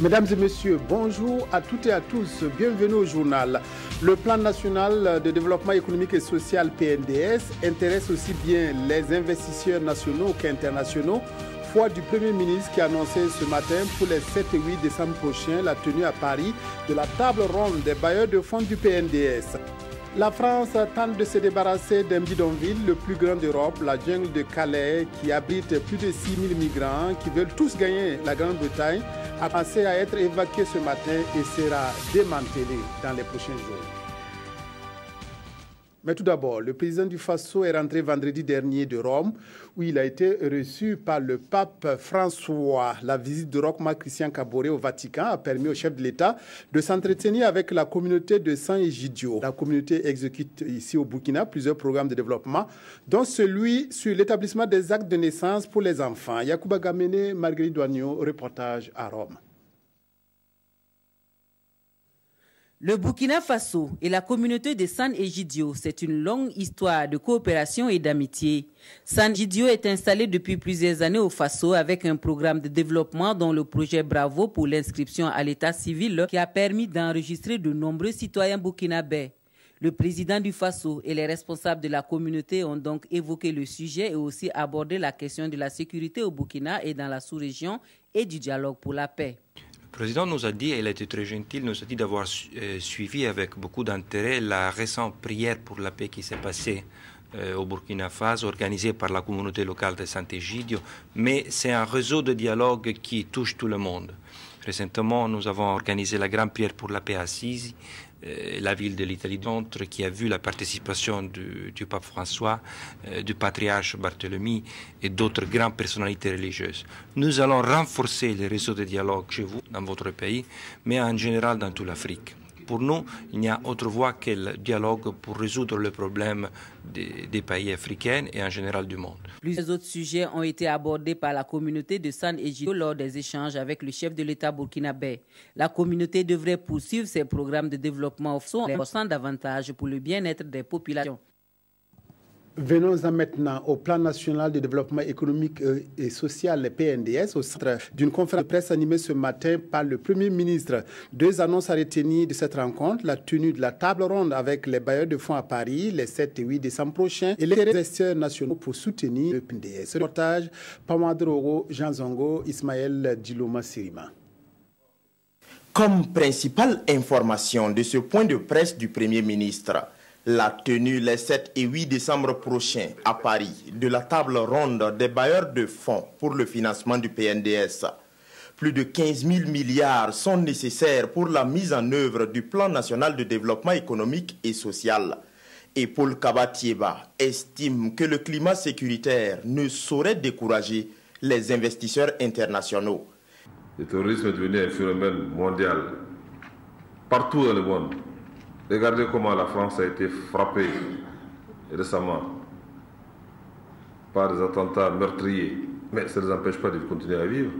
Mesdames et messieurs, bonjour à toutes et à tous. Bienvenue au journal. Le plan national de développement économique et social PNDS intéresse aussi bien les investisseurs nationaux qu'internationaux. Foi du Premier ministre qui a annoncé ce matin pour les 7 et 8 décembre prochains la tenue à Paris de la table ronde des bailleurs de fonds du PNDS. La France tente de se débarrasser d'un bidonville, le plus grand d'Europe, la jungle de Calais, qui abrite plus de 6000 migrants qui veulent tous gagner la Grande-Bretagne, a pensé à être évacué ce matin et sera démantelé dans les prochains jours. Mais tout d'abord, le président du Faso est rentré vendredi dernier de Rome, où il a été reçu par le pape François. La visite de Roch-Marc Christian Kaboré au Vatican a permis au chef de l'État de s'entretenir avec la communauté de San Egidio. La communauté exécute ici au Burkina plusieurs programmes de développement, dont celui sur l'établissement des actes de naissance pour les enfants. Yacouba Gamene, Marguerite Douagno, reportage à Rome. Le Burkina Faso et la communauté de San Egidio, c'est une longue histoire de coopération et d'amitié. San Egidio est installé depuis plusieurs années au Faso avec un programme de développement dont le projet Bravo pour l'inscription à l'état civil qui a permis d'enregistrer de nombreux citoyens burkinabés. Le président du Faso et les responsables de la communauté ont donc évoqué le sujet et aussi abordé la question de la sécurité au Burkina et dans la sous-région et du dialogue pour la paix. Le président nous a dit, il a été très gentil, nous a dit d'avoir suivi avec beaucoup d'intérêt la récente prière pour la paix qui s'est passée au Burkina Faso, organisée par la communauté locale de Sant'Egidio, mais c'est un réseau de dialogue qui touche tout le monde. Récemment, nous avons organisé la grande prière pour la paix à Assisi, la ville de l'Italie d'Entre, qui a vu la participation du pape François, du patriarche Barthélemy et d'autres grandes personnalités religieuses. Nous allons renforcer les réseaux de dialogue chez vous, dans votre pays, mais en général dans toute l'Afrique. Pour nous, il n'y a autre voie que le dialogue pour résoudre le problème des pays africains et en général du monde. Plusieurs autres sujets ont été abordés par la communauté de San Egidio lors des échanges avec le chef de l'État burkinabé. La communauté devrait poursuivre ses programmes de développement en renforçant davantage pour le bien-être des populations. Venons-en maintenant au plan national de développement économique et social, le PNDS, au centre d'une conférence de presse animée ce matin par le Premier ministre. Deux annonces à retenir de cette rencontre, la tenue de la table ronde avec les bailleurs de fonds à Paris les 7 et 8 décembre prochains et les investisseurs nationaux pour soutenir le PNDS. Ce reportage, Pamadoro, Jean Zongo, Ismaël Diloma Sirima. Comme principale information de ce point de presse du Premier ministre, la tenue les 7 et 8 décembre prochains à Paris de la table ronde des bailleurs de fonds pour le financement du PNDS. Plus de 15 000 milliards sont nécessaires pour la mise en œuvre du plan national de développement économique et social. Et Paul Kabatieba estime que le climat sécuritaire ne saurait décourager les investisseurs internationaux. Le terrorisme est devenu un phénomène mondial, partout dans le monde. Regardez comment la France a été frappée récemment par des attentats meurtriers. Mais ça ne les empêche pas de continuer à vivre,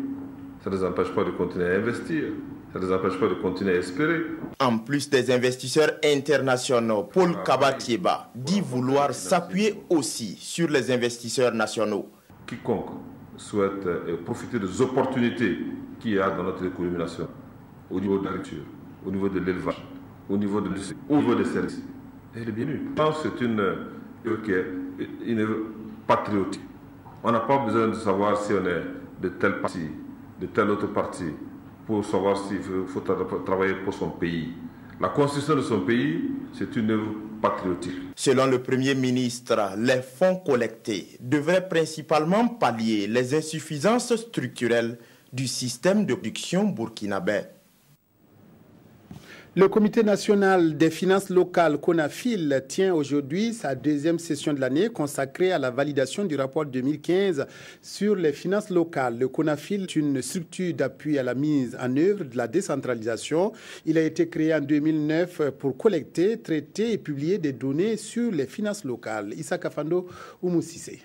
ça ne les empêche pas de continuer à investir, ça ne les empêche pas de continuer à espérer. En plus des investisseurs internationaux, Paul Kabatieba dit vouloir s'appuyer aussi sur les investisseurs nationaux. Quiconque souhaite profiter des opportunités qu'il y a dans notre économie nationale, au niveau de l'agriculture, au niveau de l'élevage, au niveau des services. Et le bienvenu. Je pense que c'est une patriotique. On n'a pas besoin de savoir si on est de tel parti, de tel autre parti, pour savoir s'il faut travailler pour son pays. La construction de son pays, c'est une œuvre patriotique. Selon le Premier ministre, les fonds collectés devraient principalement pallier les insuffisances structurelles du système de production burkinabé. Le Comité national des finances locales, CONAFIL, tient aujourd'hui sa deuxième session de l'année consacrée à la validation du rapport 2015 sur les finances locales. Le CONAFIL est une structure d'appui à la mise en œuvre de la décentralisation. Il a été créé en 2009 pour collecter, traiter et publier des données sur les finances locales. Issa Kafando, Oumou Sissé.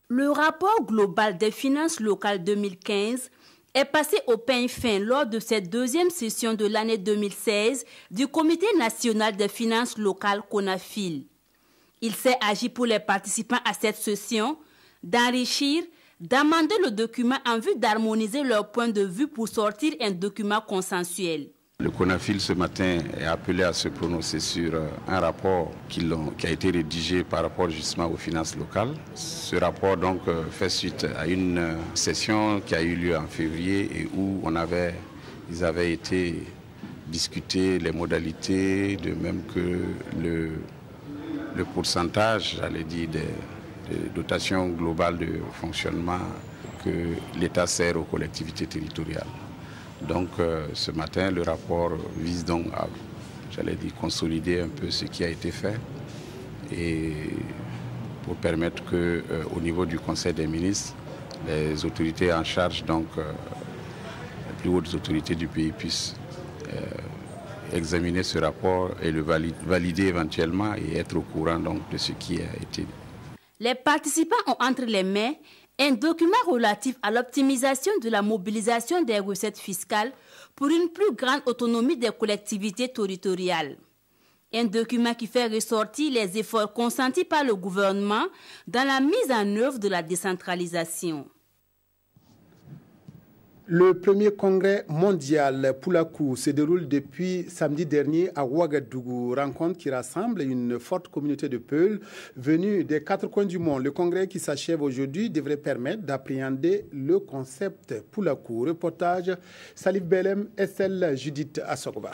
Le rapport global des finances locales 2015 est passé au peigne fin lors de cette deuxième session de l'année 2016 du Comité national des finances locales CONAFIL. Il s'est agi pour les participants à cette session d'enrichir, d'amender le document en vue d'harmoniser leur point de vue pour sortir un document consensuel. Le CONAFIL ce matin est appelé à se prononcer sur un rapport qui a été rédigé par rapport justement aux finances locales. Ce rapport donc fait suite à une session qui a eu lieu en février et où ils avaient été discuter les modalités, de même que le pourcentage, j'allais dire, des dotations globales de fonctionnement que l'État sert aux collectivités territoriales. Donc ce matin, le rapport vise donc à, j'allais dire, consolider un peu ce qui a été fait et pour permettre qu'au niveau du Conseil des ministres, les autorités en charge, donc les plus hautes autorités du pays puissent examiner ce rapport et le valider éventuellement et être au courant donc de ce qui a été. Les participants ont entre les mains un document relatif à l'optimisation de la mobilisation des recettes fiscales pour une plus grande autonomie des collectivités territoriales. Un document qui fait ressortir les efforts consentis par le gouvernement dans la mise en œuvre de la décentralisation. Le premier congrès mondial Pulaku se déroule depuis samedi dernier à Ouagadougou, rencontre qui rassemble une forte communauté de Peuls venus des 4 coins du monde. Le congrès qui s'achève aujourd'hui devrait permettre d'appréhender le concept Pulaku. Reportage Salif Belem, Estelle Judith Assogoba.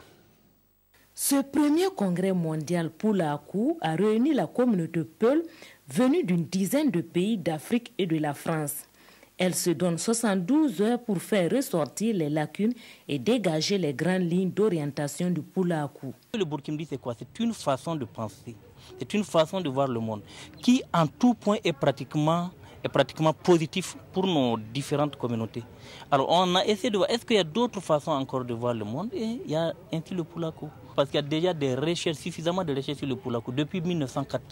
Ce premier congrès mondial Pulaku a réuni la communauté Peul venue d'une dizaine de pays d'Afrique et de la France. Elle se donne 72 heures pour faire ressortir les lacunes et dégager les grandes lignes d'orientation du Pulaku. Le Burkindi, c'est quoi? C'est une façon de penser, c'est une façon de voir le monde qui, en tout point, est pratiquement positif pour nos différentes communautés. Alors, on a essayé de voir, est-ce qu'il y a d'autres façons encore de voir le monde? Et il y a ainsi le Pulaku. Parce qu'il y a déjà des recherches, suffisamment de recherches sur le Pulaku depuis 1904.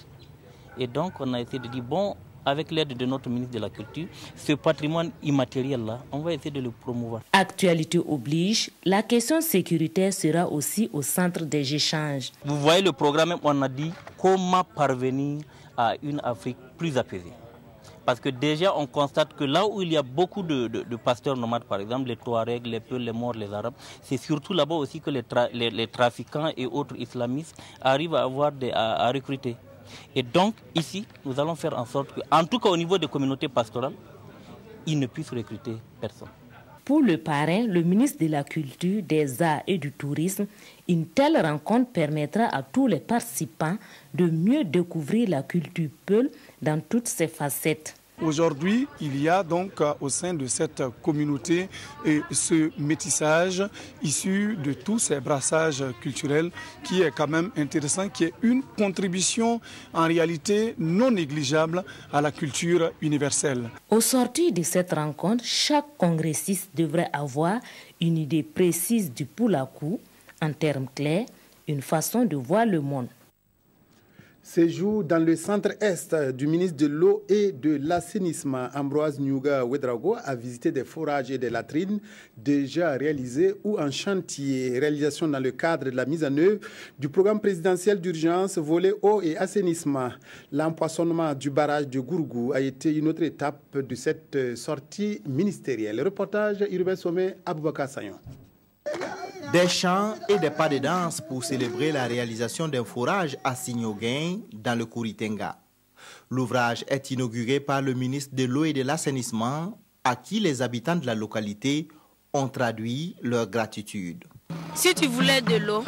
Et donc, on a essayé de dire, bon, avec l'aide de notre ministre de la Culture, ce patrimoine immatériel-là, on va essayer de le promouvoir. Actualité oblige, la question sécuritaire sera aussi au centre des échanges. Vous voyez le programme, on a dit comment parvenir à une Afrique plus apaisée. Parce que déjà, on constate que là où il y a beaucoup de pasteurs nomades, par exemple, les Touaregs, les Peuls, les Maures, les Arabes, c'est surtout là-bas aussi que les trafiquants et autres islamistes arrivent à recruter. Et donc, ici, nous allons faire en sorte que, en tout cas au niveau des communautés pastorales, ils ne puissent recruter personne. Pour le parrain, le ministre de la Culture, des Arts et du Tourisme, une telle rencontre permettra à tous les participants de mieux découvrir la culture Peul dans toutes ses facettes. Aujourd'hui, il y a donc au sein de cette communauté ce métissage issu de tous ces brassages culturels qui est quand même intéressant, qui est une contribution en réalité non négligeable à la culture universelle. Au sortir de cette rencontre, chaque congressiste devrait avoir une idée précise du Pulaku, en termes clairs, une façon de voir le monde. Séjour dans le centre-est du ministre de l'Eau et de l'Assainissement, Ambroise Nyuga Ouedraogo, a visité des forages et des latrines déjà réalisés ou en chantier. Réalisation dans le cadre de la mise en œuvre du programme présidentiel d'urgence volet eau et assainissement. L'empoisonnement du barrage de Gourgou a été une autre étape de cette sortie ministérielle. Le reportage Urbain Sommet, Aboubakar Sayon. Des chants et des pas de danse pour célébrer la réalisation d'un forage à Signoguin dans le Kouritenga. L'ouvrage est inauguré par le ministre de l'Eau et de l'Assainissement, à qui les habitants de la localité ont traduit leur gratitude. Si tu voulais de l'eau,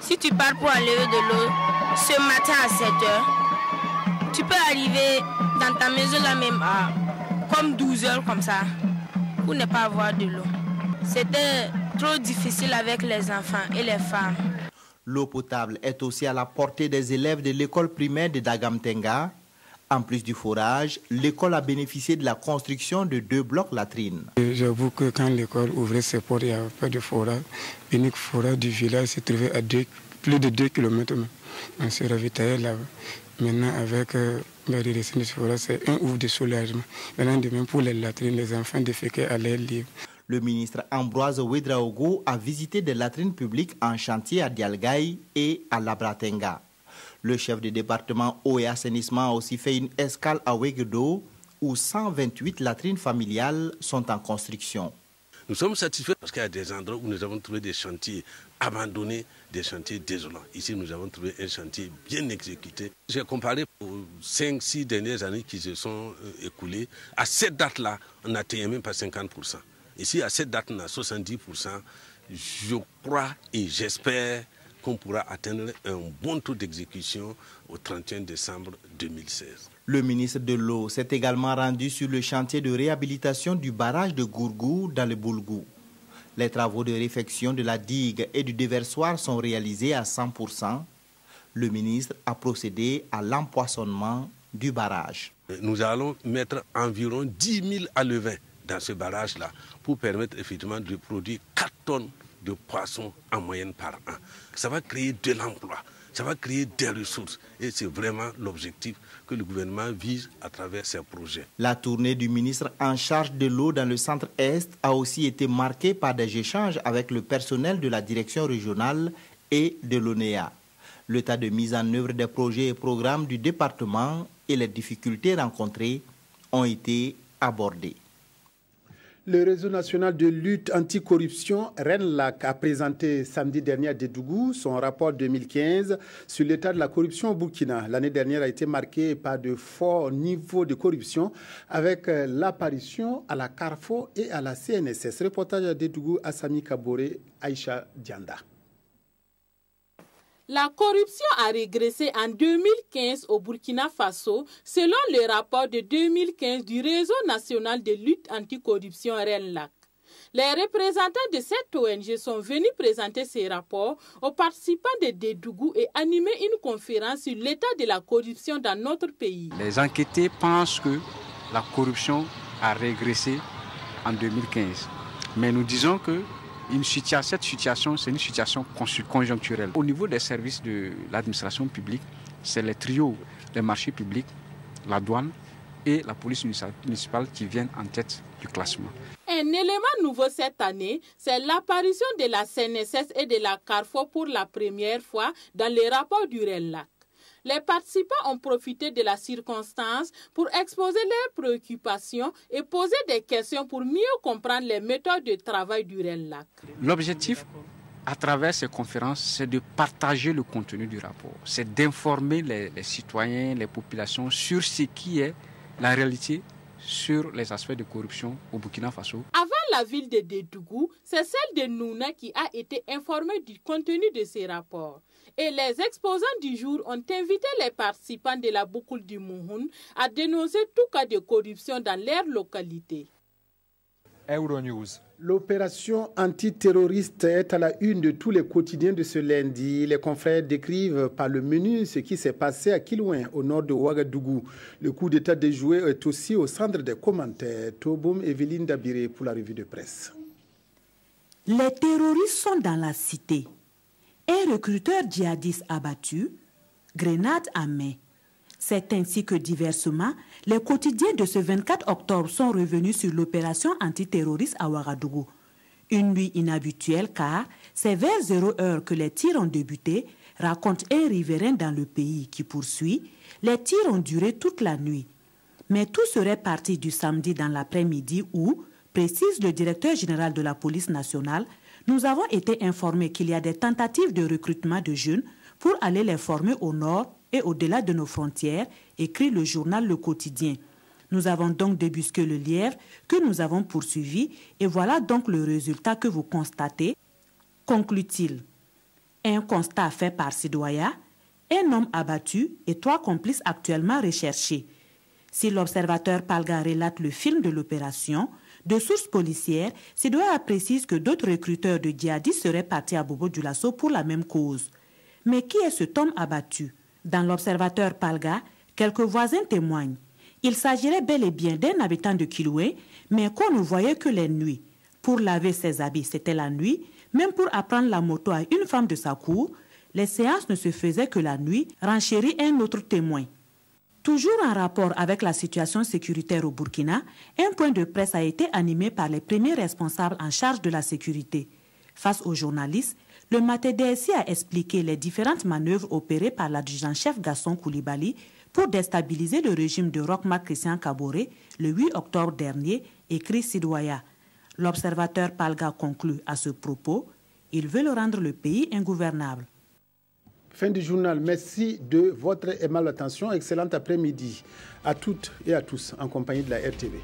si tu pars pour aller de l'eau ce matin à 7 h, tu peux arriver dans ta maison là même à comme 12 h comme ça, pour ne pas avoir de l'eau. C'était trop difficile avec les enfants et les femmes. L'eau potable est aussi à la portée des élèves de l'école primaire de Dagamtenga. En plus du forage, l'école a bénéficié de la construction de 2 blocs latrines. J'avoue que quand l'école ouvrait ses portes, il n'y avait pas de forage. L'unique forage du village se trouvait à plus de 2 km. On se ravitaillait là-bas. Maintenant, avec la direction du forage, c'est un ouvre de soulagement. Maintenant, de même pour les latrines, les enfants déféquaient à l'air libre. Le ministre Ambroise Ouedraogo a visité des latrines publiques en chantier à Dialgaï et à Labratenga. Le chef du département eau et assainissement a aussi fait une escale à Oueguedo où 128 latrines familiales sont en construction. Nous sommes satisfaits parce qu'il y a des endroits où nous avons trouvé des chantiers abandonnés, des chantiers désolants. Ici, nous avons trouvé un chantier bien exécuté. J'ai comparé aux 5-6 dernières années qui se sont écoulées. À cette date-là, on n'atteignait même pas 50%. Ici, à cette date, on a 70%. Je crois et j'espère qu'on pourra atteindre un bon taux d'exécution au 31 décembre 2016. Le ministre de l'Eau s'est également rendu sur le chantier de réhabilitation du barrage de Gourgou dans le Boulgou. Les travaux de réfection de la digue et du déversoir sont réalisés à 100%. Le ministre a procédé à l'empoisonnement du barrage. Nous allons mettre environ 10 000 alevins dans ce barrage-là pour permettre effectivement de produire 4 tonnes de poissons en moyenne par an. Ça va créer de l'emploi, ça va créer des ressources et c'est vraiment l'objectif que le gouvernement vise à travers ces projets. La tournée du ministre en charge de l'eau dans le centre-est a aussi été marquée par des échanges avec le personnel de la direction régionale et de l'ONEA. L'état de mise en œuvre des projets et programmes du département et les difficultés rencontrées ont été abordées. Le réseau national de lutte anticorruption, RENLAC, a présenté samedi dernier à Dédougou son rapport 2015 sur l'état de la corruption au Burkina. L'année dernière a été marquée par de forts niveaux de corruption avec l'apparition à la CARFO et à la CNSS. Reportage à Dédougou, Assami Kabore, Aïcha Dianda. La corruption a régressé en 2015 au Burkina Faso, selon le rapport de 2015 du Réseau national de lutte anticorruption RENLAC. Les représentants de cette ONG sont venus présenter ces rapports aux participants de Dédougou et animer une conférence sur l'état de la corruption dans notre pays. Les enquêtés pensent que la corruption a régressé en 2015, mais nous disons que cette situation, c'est une situation conjoncturelle. Au niveau des services de l'administration publique, c'est les trios, les marchés publics, la douane et la police municipale qui viennent en tête du classement. Un élément nouveau cette année, c'est l'apparition de la CNSS et de la CARFO pour la première fois dans les rapports du RENLAC. Les participants ont profité de la circonstance pour exposer leurs préoccupations et poser des questions pour mieux comprendre les méthodes de travail du RENLAC. L'objectif, à travers ces conférences, c'est de partager le contenu du rapport. C'est d'informer les citoyens, les populations sur ce qui est la réalité sur les aspects de corruption au Burkina Faso. Avant la ville de Dédougou, c'est celle de Nouna qui a été informée du contenu de ces rapports. Et les exposants du jour ont invité les participants de la Boukoul du Mouhoun à dénoncer tout cas de corruption dans leur localité. Euronews. L'opération antiterroriste est à la une de tous les quotidiens de ce lundi. Les confrères décrivent par le menu ce qui s'est passé à Kilouin, au nord de Ouagadougou. Le coup d'état déjoué est aussi au centre des commentaires. Toboum Evelyne Dabiré pour la revue de presse. Les terroristes sont dans la cité. Un recruteur djihadiste abattu, grenade à main. C'est ainsi que diversement, les quotidiens de ce 24 octobre sont revenus sur l'opération antiterroriste à Ouagadougou. Une nuit inhabituelle car c'est vers 0h que les tirs ont débuté, raconte un riverain dans le pays qui poursuit. Les tirs ont duré toute la nuit. Mais tout serait parti du samedi dans l'après-midi où, précise le directeur général de la police nationale, nous avons été informés qu'il y a des tentatives de recrutement de jeunes pour aller les former au nord et au-delà de nos frontières, écrit le journal Le Quotidien. Nous avons donc débusqué le lièvre que nous avons poursuivi et voilà donc le résultat que vous constatez, conclut-il. Un constat fait par Sidoya, un homme abattu et 3 complices actuellement recherchés. Si l'observateur Palga relate le film de l'opération, de sources policières, Sidoya précise que d'autres recruteurs de djihadistes seraient partis à Bobo-Dioulasso pour la même cause. Mais qui est cet homme abattu? Dans l'observateur Palga, quelques voisins témoignent. Il s'agirait bel et bien d'un habitant de Kiloué, mais qu'on ne voyait que les nuits. Pour laver ses habits, c'était la nuit. Même pour apprendre la moto à une femme de sa cour, les séances ne se faisaient que la nuit, renchérit un autre témoin. Toujours en rapport avec la situation sécuritaire au Burkina, un point de presse a été animé par les premiers responsables en charge de la sécurité. Face aux journalistes, le MATE-DSI a expliqué les différentes manœuvres opérées par l'adjudant-chef Gaston Koulibaly pour déstabiliser le régime de Roch-Marc Christian Kaboré le 8 octobre dernier, écrit Sidwaya. L'observateur Palga conclut à ce propos, ils veulent rendre le pays ingouvernable. Fin du journal. Merci de votre aimable attention. Excellent après-midi à toutes et à tous en compagnie de la RTV.